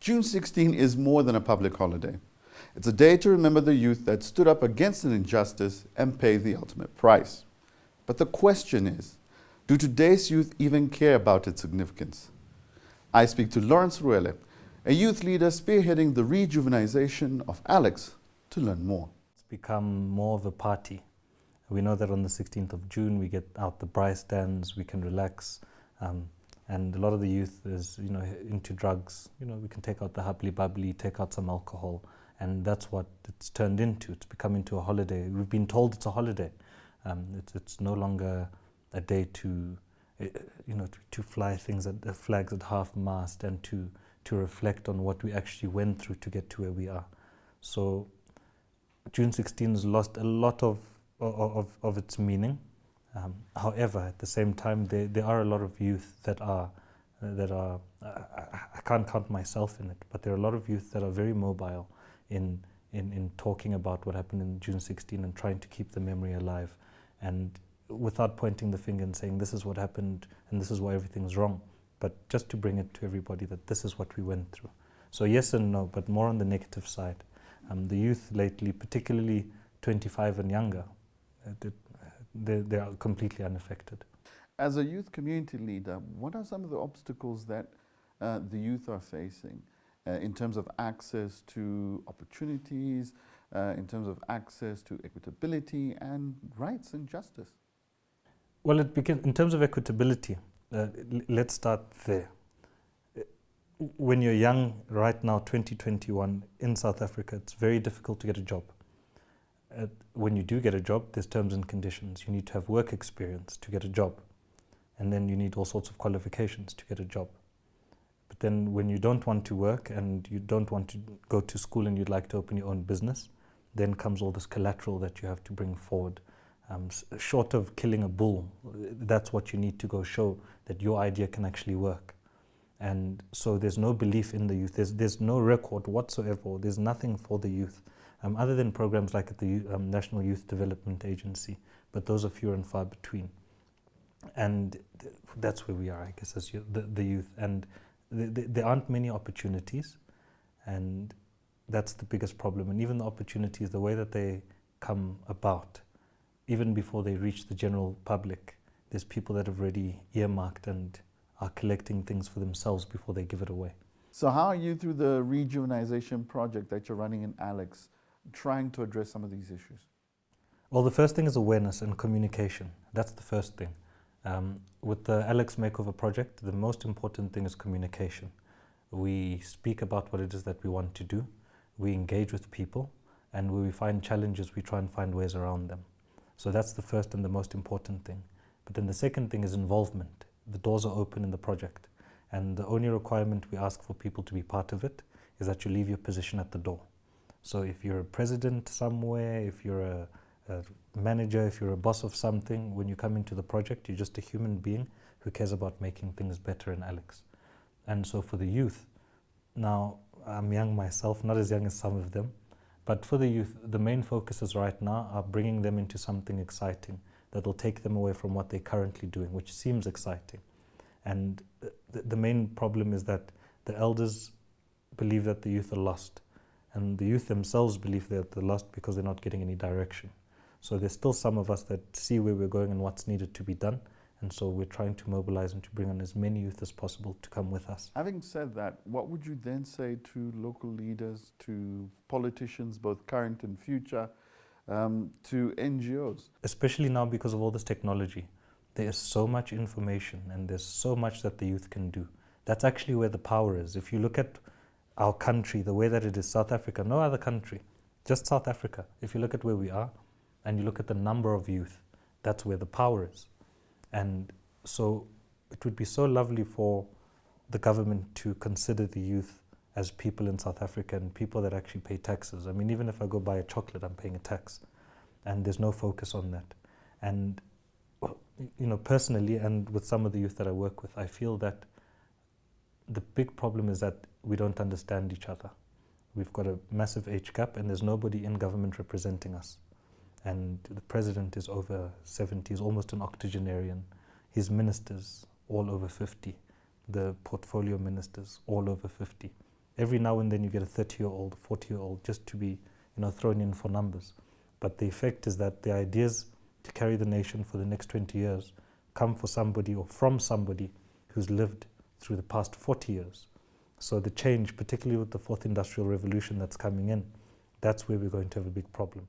June 16 is more than a public holiday. It's a day to remember the youth that stood up against an injustice and paid the ultimate price. But the question is, do today's youth even care about its significance? I speak to Lawrence Ruele, a youth leader spearheading the rejuvenization of Alex, to learn more. It's become more of a party. We know that on the 16th of June we get out the braai stands, we can relax, and a lot of the youth is into drugs. We can take out the hubbly bubbly, take out some alcohol, and that's what it's turned into. It's become into a holiday. We've been told it's a holiday. It's no longer a day to fly flags at half-mast and to reflect on what we actually went through to get to where we are. So June 16 has lost a lot of its meaning. However, at the same time, there are a lot of youth that are I can't count myself in it, but there are a lot of youth that are very mobile in talking about what happened in June 16 and trying to keep the memory alive, and without pointing the finger and saying this is what happened and this is why everything's wrong, but just to bring it to everybody that this is what we went through. So yes and no, but more on the negative side. The youth lately, particularly 25 and younger, they are completely unaffected. As a youth community leader, what are some of the obstacles that the youth are facing in terms of access to opportunities, in terms of access to equitability and rights and justice? Well, it begins in terms of equitability. Let's start there. When you're young, right now, 2021, in South Africa, it's very difficult to get a job. When you do get a job, there's terms and conditions. You need to have work experience to get a job. And then you need all sorts of qualifications to get a job. But then when you don't want to work and you don't want to go to school and you'd like to open your own business, then comes all this collateral that you have to bring forward. Short of killing a bull, that's what you need to go show that your idea can actually work. And so there's no belief in the youth. There's no record whatsoever. There's nothing for the youth, other than programs like at the National Youth Development Agency, but those are few and far between. And that's where we are, I guess, as the youth. And there aren't many opportunities, and that's the biggest problem. And even the opportunities, the way that they come about, even before they reach the general public, there's people that have already earmarked and are collecting things for themselves before they give it away. So how are you, through the rejuvenization project that you're running in Alex, trying to address some of these issues? Well, the first thing is awareness and communication. That's the first thing. With the Alex Makeover project, the most important thing is communication. We speak about what it is that we want to do, we engage with people, and when we find challenges, we try and find ways around them. So that's the first and the most important thing. But then the second thing is involvement. The doors are open in the project, and the only requirement we ask for people to be part of it is that you leave your position at the door. So if you're a president somewhere, if you're a manager, if you're a boss of something, when you come into the project, you're just a human being who cares about making things better in Alex. And so for the youth, now I'm young myself, not as young as some of them, but for the youth, the main focuses right now are bringing them into something exciting that will take them away from what they're currently doing, which seems exciting. And the main problem is that the elders believe that the youth are lost, and the youth themselves believe that they're lost because they're not getting any direction. So there's still some of us that see where we're going and what's needed to be done, and so we're trying to mobilize and to bring on as many youth as possible to come with us. Having said that, what would you then say to local leaders, to politicians, both current and future, to NGOs? Especially now because of all this technology, there is so much information and there's so much that the youth can do. That's actually where the power is. If you look at our country, the way that it is, South Africa, no other country, just South Africa. If you look at where we are and you look at the number of youth, that's where the power is. And so it would be so lovely for the government to consider the youth as people in South Africa and people that actually pay taxes. I mean, even if I go buy a chocolate, I'm paying a tax, and there's no focus on that. And personally, and with some of the youth that I work with, I feel that the big problem is that we don't understand each other. We've got a massive age gap, and there's nobody in government representing us. And the president is over 70, he's almost an octogenarian. His ministers, all over 50. The portfolio ministers, all over 50. Every now and then you get a 30-year-old, 40-year-old just to be, thrown in for numbers. But the effect is that the ideas to carry the nation for the next 20 years come for somebody or from somebody who's lived through the past 40 years. So the change, particularly with the fourth industrial revolution that's coming in, that's where we're going to have a big problem.